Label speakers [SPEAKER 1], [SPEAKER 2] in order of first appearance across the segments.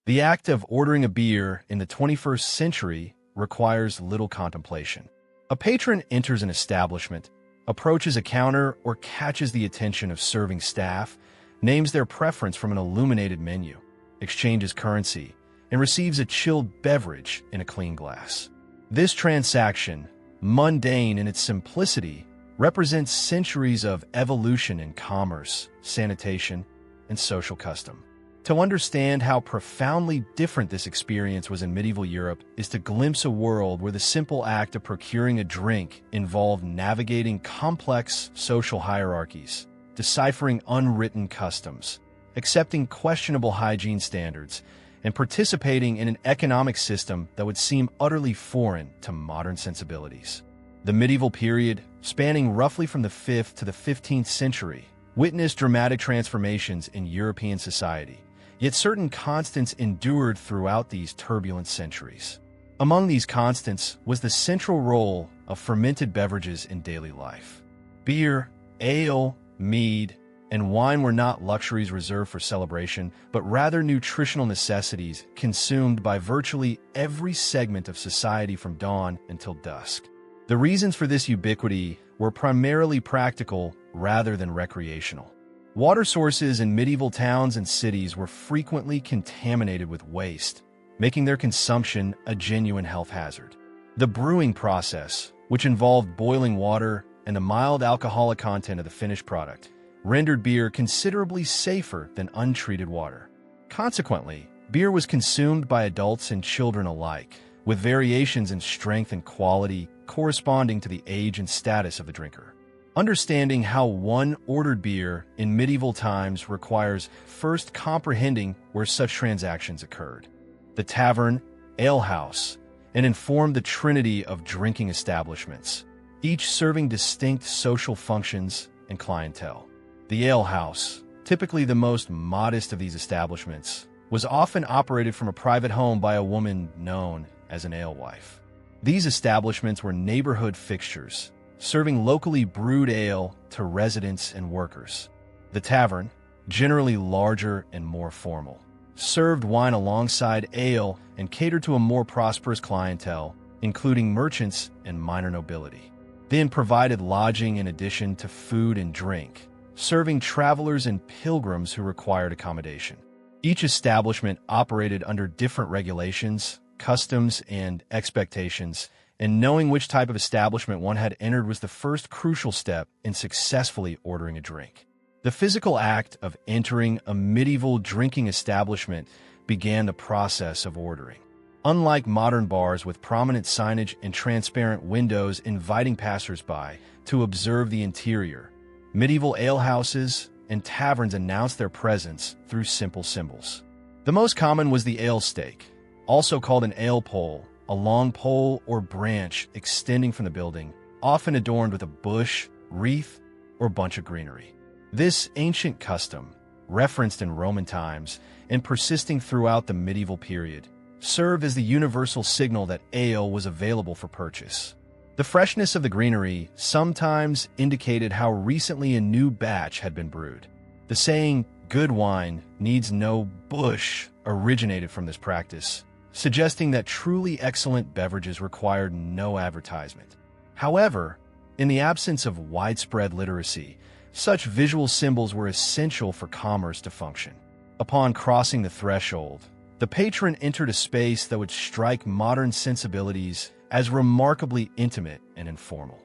[SPEAKER 1] The act of ordering a beer in the 21st century requires little contemplation. A patron enters an establishment, approaches a counter, or catches the attention of serving staff, names their preference from an illuminated menu, exchanges currency, and receives a chilled beverage in a clean glass. This transaction, mundane in its simplicity, represents centuries of evolution in commerce, sanitation, and social custom. To understand how profoundly different this experience was in medieval Europe is to glimpse a world where the simple act of procuring a drink involved navigating complex social hierarchies, deciphering unwritten customs, accepting questionable hygiene standards, and participating in an economic system that would seem utterly foreign to modern sensibilities. The medieval period, spanning roughly from the 5th to the 15th century, witnessed dramatic transformations in European society, yet certain constants endured throughout these turbulent centuries. Among these constants was the central role of fermented beverages in daily life. Beer, ale, mead, and wine were not luxuries reserved for celebration, but rather nutritional necessities consumed by virtually every segment of society from dawn until dusk. The reasons for this ubiquity were primarily practical rather than recreational. Water sources in medieval towns and cities were frequently contaminated with waste, making their consumption a genuine health hazard. The brewing process, which involved boiling water and the mild alcoholic content of the finished product, rendered beer considerably safer than untreated water. Consequently, beer was consumed by adults and children alike, with variations in strength and quality corresponding to the age and status of the drinker. Understanding how one ordered beer in medieval times requires first comprehending where such transactions occurred. The tavern, alehouse, and informed the trinity of drinking establishments, each serving distinct social functions and clientele. The alehouse, typically the most modest of these establishments, was often operated from a private home by a woman known as an alewife. These establishments were neighborhood fixtures, serving locally brewed ale to residents and workers. The tavern, generally larger and more formal, served wine alongside ale and catered to a more prosperous clientele, including merchants and minor nobility. Then provided lodging in addition to food and drink, serving travelers and pilgrims who required accommodation. Each establishment operated under different regulations, customs, and expectations, and knowing which type of establishment one had entered was the first crucial step in successfully ordering a drink. The physical act of entering a medieval drinking establishment began the process of ordering. Unlike modern bars with prominent signage and transparent windows inviting passers-by to observe the interior, medieval alehouses and taverns announced their presence through simple symbols. The most common was the ale stake, also called an ale pole, a long pole or branch extending from the building, often adorned with a bush, wreath, or bunch of greenery. This ancient custom, referenced in Roman times and persisting throughout the medieval period, served as the universal signal that ale was available for purchase. The freshness of the greenery sometimes indicated how recently a new batch had been brewed. The saying, "good wine needs no bush," originated from this practice, suggesting that truly excellent beverages required no advertisement. However, in the absence of widespread literacy, such visual symbols were essential for commerce to function. Upon crossing the threshold, the patron entered a space that would strike modern sensibilities as remarkably intimate and informal.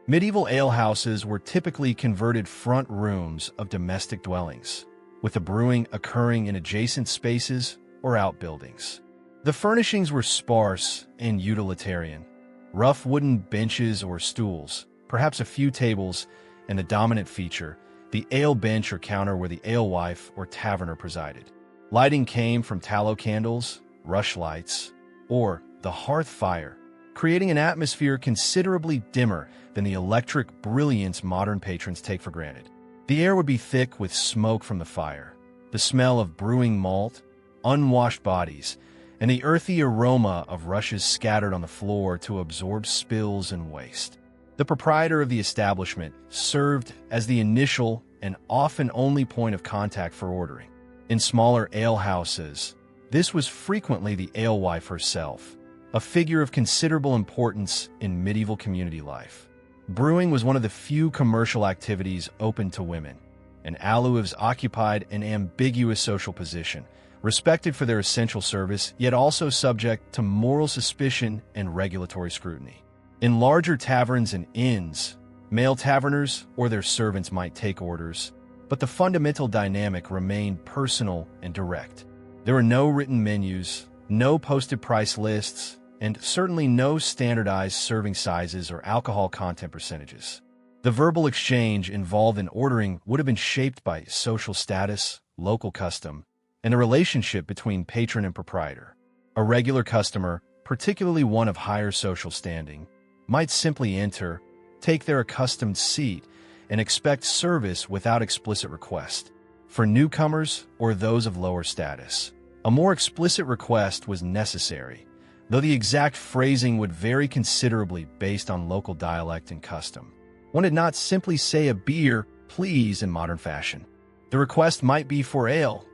[SPEAKER 1] Medieval alehouses were typically converted front rooms of domestic dwellings, with the brewing occurring in adjacent spaces or outbuildings. The furnishings were sparse and utilitarian. Rough wooden benches or stools, perhaps a few tables, and the dominant feature, the ale bench or counter where the alewife or taverner presided. Lighting came from tallow candles, rushlights, or the hearth fire, creating an atmosphere considerably dimmer than the electric brilliance modern patrons take for granted. The air would be thick with smoke from the fire, the smell of brewing malt, unwashed bodies, and the earthy aroma of rushes scattered on the floor to absorb spills and waste. The proprietor of the establishment served as the initial and often only point of contact for ordering. In smaller alehouses, This was frequently the alewife herself, a figure of considerable importance in medieval community life. Brewing was one of the few commercial activities open to women, and alewives occupied an ambiguous social position, respected for their essential service, yet also subject to moral suspicion and regulatory scrutiny. In larger taverns and inns, male taverners or their servants might take orders, but the fundamental dynamic remained personal and direct. There were no written menus, no posted price lists, and certainly no standardized serving sizes or alcohol content percentages. The verbal exchange involved in ordering would have been shaped by social status, local custom, and the relationship between patron and proprietor. A regular customer, particularly one of higher social standing, might simply enter, take their accustomed seat, and expect service without explicit request. For newcomers or those of lower status, a more explicit request was necessary, though the exact phrasing would vary considerably based on local dialect and custom. One did not simply say a beer, please, in modern fashion. The request might be for ale,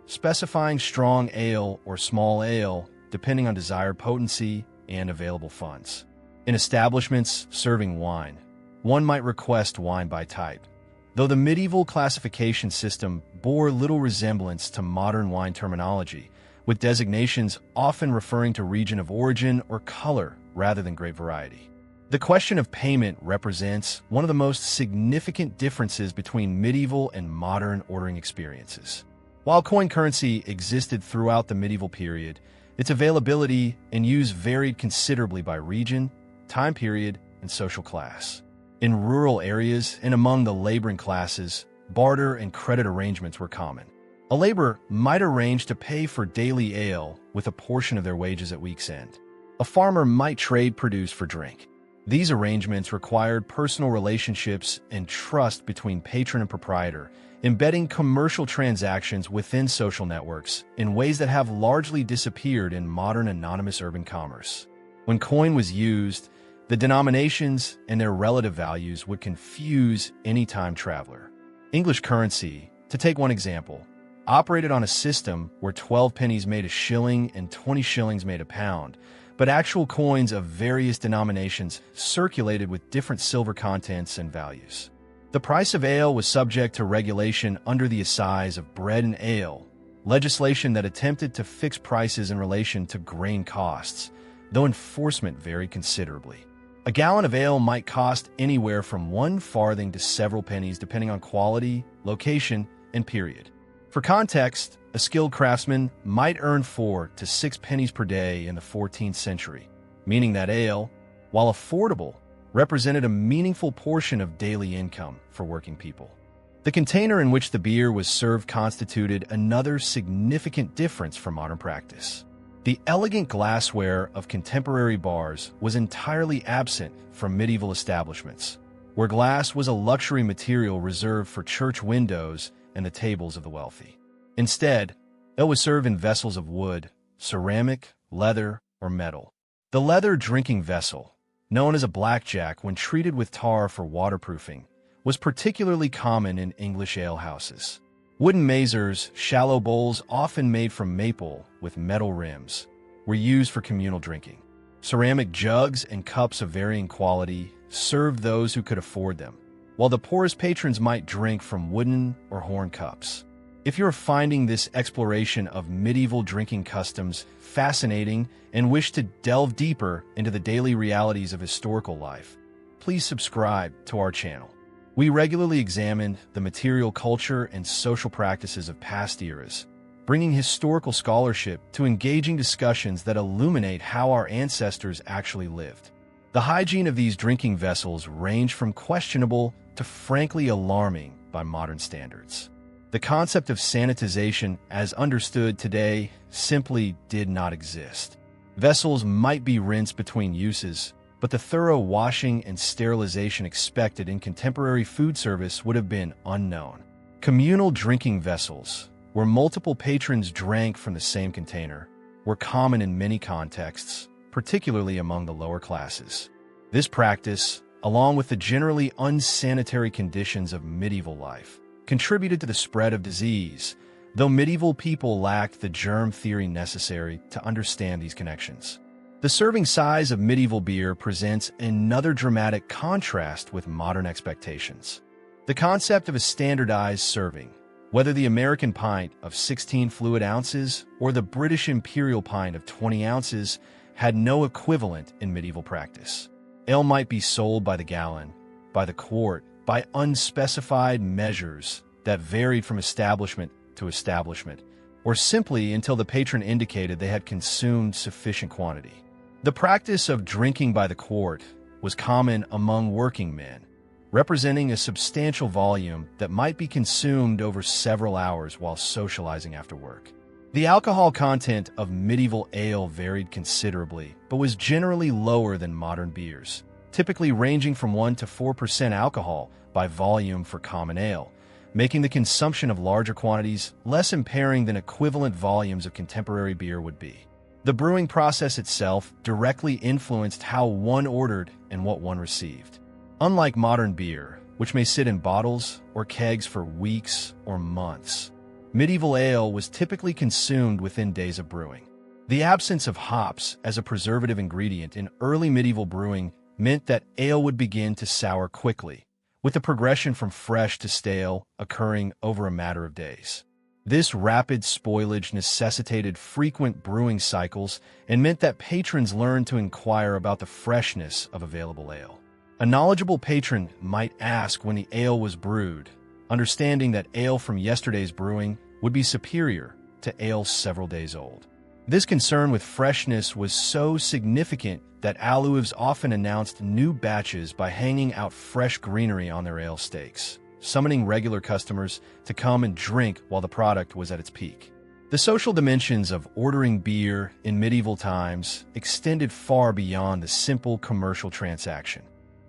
[SPEAKER 1] specifying strong ale or small ale, depending on desired potency and available funds. In establishments serving wine, one might request wine by type, though the medieval classification system bore little resemblance to modern wine terminology, with designations often referring to region of origin or color rather than grape variety. The question of payment represents one of the most significant differences between medieval and modern ordering experiences. While coin currency existed throughout the medieval period, its availability and use varied considerably by region, time period, and social class. In rural areas and among the laboring classes, barter and credit arrangements were common. A laborer might arrange to pay for daily ale with a portion of their wages at week's end. A farmer might trade produce for drink. These arrangements required personal relationships and trust between patron and proprietor, embedding commercial transactions within social networks in ways that have largely disappeared in modern anonymous urban commerce. When coin was used, the denominations and their relative values would confuse any time traveler. English currency, to take one example, operated on a system where 12 pennies made a shilling and 20 shillings made a pound, but actual coins of various denominations circulated with different silver contents and values. The price of ale was subject to regulation under the assize of bread and ale, legislation that attempted to fix prices in relation to grain costs, though enforcement varied considerably. A gallon of ale might cost anywhere from 1 farthing to several pennies depending on quality, location, and period. For context, a skilled craftsman might earn 4 to 6 pennies per day in the 14th century, meaning that ale, while affordable, represented a meaningful portion of daily income for working people. The container in which the beer was served constituted another significant difference from modern practice. The elegant glassware of contemporary bars was entirely absent from medieval establishments, where glass was a luxury material reserved for church windows and the tables of the wealthy. Instead, ale was served in vessels of wood, ceramic, leather, or metal. The leather drinking vessel, known as a blackjack when treated with tar for waterproofing, was particularly common in English alehouses. Wooden mazers, shallow bowls often made from maple with metal rims, were used for communal drinking. Ceramic jugs and cups of varying quality served those who could afford them, while the poorest patrons might drink from wooden or horn cups. If you're finding this exploration of medieval drinking customs fascinating and wish to delve deeper into the daily realities of historical life, please subscribe to our channel. We regularly examine the material culture and social practices of past eras, bringing historical scholarship to engaging discussions that illuminate how our ancestors actually lived. The hygiene of these drinking vessels ranged from questionable to frankly alarming by modern standards. The concept of sanitization, as understood today, simply did not exist. Vessels might be rinsed between uses, but the thorough washing and sterilization expected in contemporary food service would have been unknown. Communal drinking vessels, where multiple patrons drank from the same container, were common in many contexts, particularly among the lower classes. This practice, along with the generally unsanitary conditions of medieval life, contributed to the spread of disease, though medieval people lacked the germ theory necessary to understand these connections. The serving size of medieval beer presents another dramatic contrast with modern expectations. The concept of a standardized serving, whether the American pint of 16 fluid ounces or the British imperial pint of 20 ounces, had no equivalent in medieval practice. Ale might be sold by the gallon, by the quart, by unspecified measures that varied from establishment to establishment, or simply until the patron indicated they had consumed sufficient quantity. The practice of drinking by the quart was common among working men, representing a substantial volume that might be consumed over several hours while socializing after work. The alcohol content of medieval ale varied considerably, but was generally lower than modern beers, typically ranging from 1 to 4% alcohol by volume for common ale, making the consumption of larger quantities less impairing than equivalent volumes of contemporary beer would be. The brewing process itself directly influenced how one ordered and what one received. Unlike modern beer, which may sit in bottles or kegs for weeks or months, medieval ale was typically consumed within days of brewing. The absence of hops as a preservative ingredient in early medieval brewing meant that ale would begin to sour quickly, with the progression from fresh to stale occurring over a matter of days. This rapid spoilage necessitated frequent brewing cycles and meant that patrons learned to inquire about the freshness of available ale. A knowledgeable patron might ask when the ale was brewed, understanding that ale from yesterday's brewing would be superior to ale several days old. This concern with freshness was so significant that alewives often announced new batches by hanging out fresh greenery on their ale stakes, summoning regular customers to come and drink while the product was at its peak. The social dimensions of ordering beer in medieval times extended far beyond the simple commercial transaction.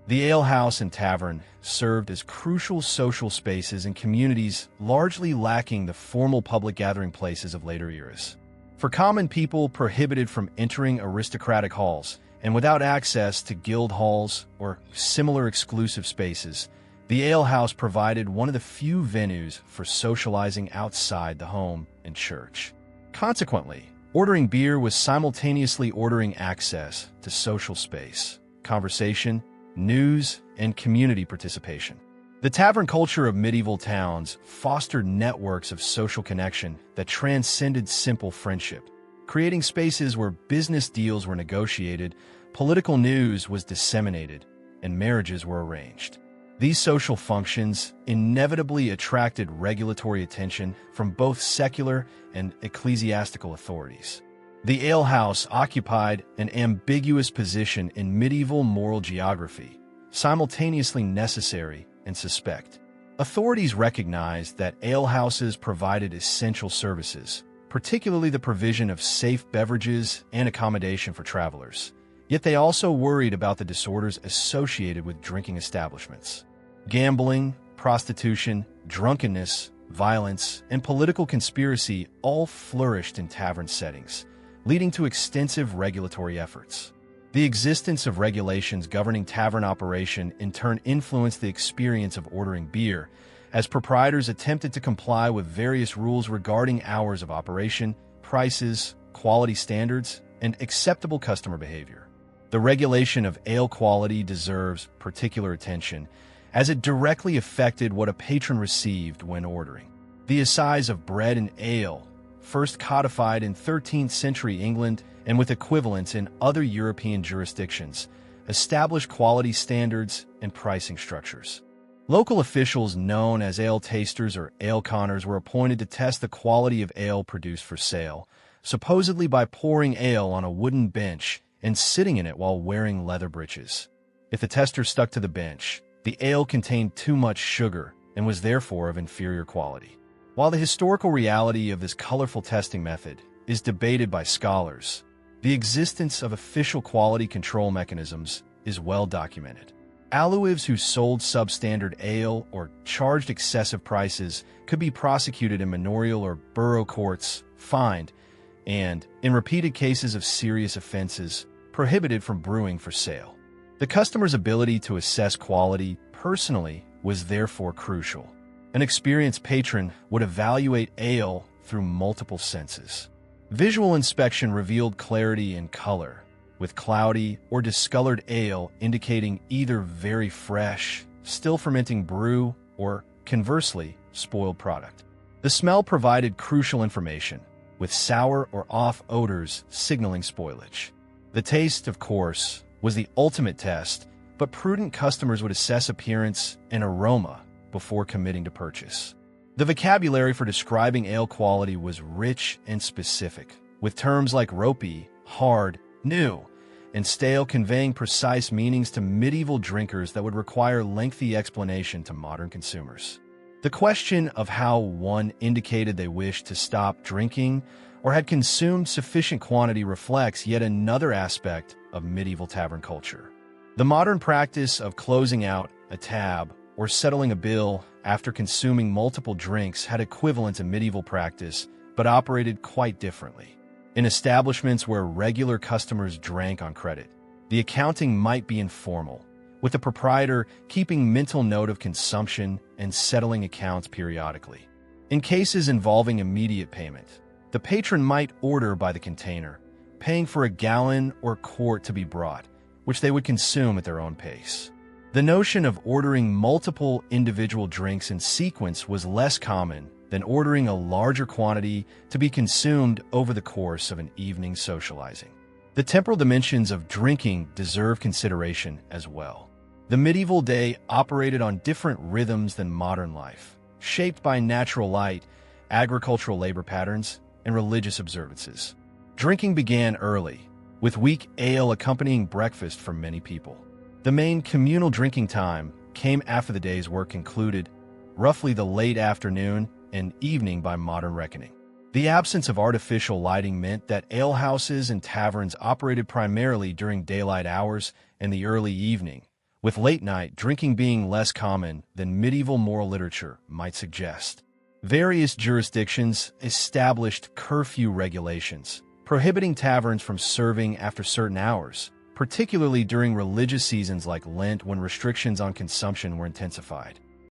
[SPEAKER 1] The alehouse and tavern served as crucial social spaces in communities largely lacking the formal public gathering places of later eras. For common people prohibited from entering aristocratic halls and without access to guild halls or similar exclusive spaces, the alehouse provided one of the few venues for socializing outside the home and church. Consequently, ordering beer was simultaneously ordering access to social space, conversation, news, and community participation. The tavern culture of medieval towns fostered networks of social connection that transcended simple friendship, creating spaces where business deals were negotiated, political news was disseminated, and marriages were arranged. These social functions inevitably attracted regulatory attention from both secular and ecclesiastical authorities. The alehouse occupied an ambiguous position in medieval moral geography, simultaneously necessary and suspect. Authorities recognized that alehouses provided essential services, particularly the provision of safe beverages and accommodation for travelers. Yet they also worried about the disorders associated with drinking establishments. Gambling, prostitution, drunkenness, violence, and political conspiracy all flourished in tavern settings, leading to extensive regulatory efforts. The existence of regulations governing tavern operation in turn influenced the experience of ordering beer, as proprietors attempted to comply with various rules regarding hours of operation, prices, quality standards, and acceptable customer behavior. The regulation of ale quality deserves particular attention, as it directly affected what a patron received when ordering. The assize of bread and ale, first codified in 13th century England and with equivalents in other European jurisdictions, established quality standards and pricing structures. Local officials known as ale tasters or ale conners were appointed to test the quality of ale produced for sale, supposedly by pouring ale on a wooden bench and sitting in it while wearing leather breeches. If the tester stuck to the bench, the ale contained too much sugar and was therefore of inferior quality. While the historical reality of this colorful testing method is debated by scholars, the existence of official quality control mechanisms is well documented. Alewives who sold substandard ale or charged excessive prices could be prosecuted in manorial or borough courts, fined, and, in repeated cases of serious offenses, prohibited from brewing for sale. The customer's ability to assess quality personally was therefore crucial. An experienced patron would evaluate ale through multiple senses. Visual inspection revealed clarity and color, with cloudy or discolored ale indicating either very fresh, still fermenting brew, or, conversely, spoiled product. The smell provided crucial information, with sour or off odors signaling spoilage. The taste, of course, was the ultimate test, but prudent customers would assess appearance and aroma before committing to purchase. The vocabulary for describing ale quality was rich and specific, with terms like ropey, hard, new, and stale conveying precise meanings to medieval drinkers that would require lengthy explanation to modern consumers. The question of how one indicated they wished to stop drinking or had consumed sufficient quantity reflects yet another aspect of medieval tavern culture. The modern practice of closing out a tab or settling a bill after consuming multiple drinks had equivalent to medieval practice, but operated quite differently. In establishments where regular customers drank on credit, the accounting might be informal, with the proprietor keeping mental note of consumption and settling accounts periodically. In cases involving immediate payment, the patron might order by the container, paying for a gallon or quart to be brought, which they would consume at their own pace. The notion of ordering multiple individual drinks in sequence was less common than ordering a larger quantity to be consumed over the course of an evening socializing. The temporal dimensions of drinking deserve consideration as well. The medieval day operated on different rhythms than modern life, shaped by natural light, agricultural labor patterns, and religious observances. Drinking began early, with weak ale accompanying breakfast for many people. The main communal drinking time came after the day's work concluded, roughly the late afternoon and evening by modern reckoning. The absence of artificial lighting meant that alehouses and taverns operated primarily during daylight hours and the early evening, with late-night drinking being less common than medieval moral literature might suggest. Various jurisdictions established curfew regulations, prohibiting taverns from serving after certain hours, particularly during religious seasons like Lent when restrictions on consumption were intensified.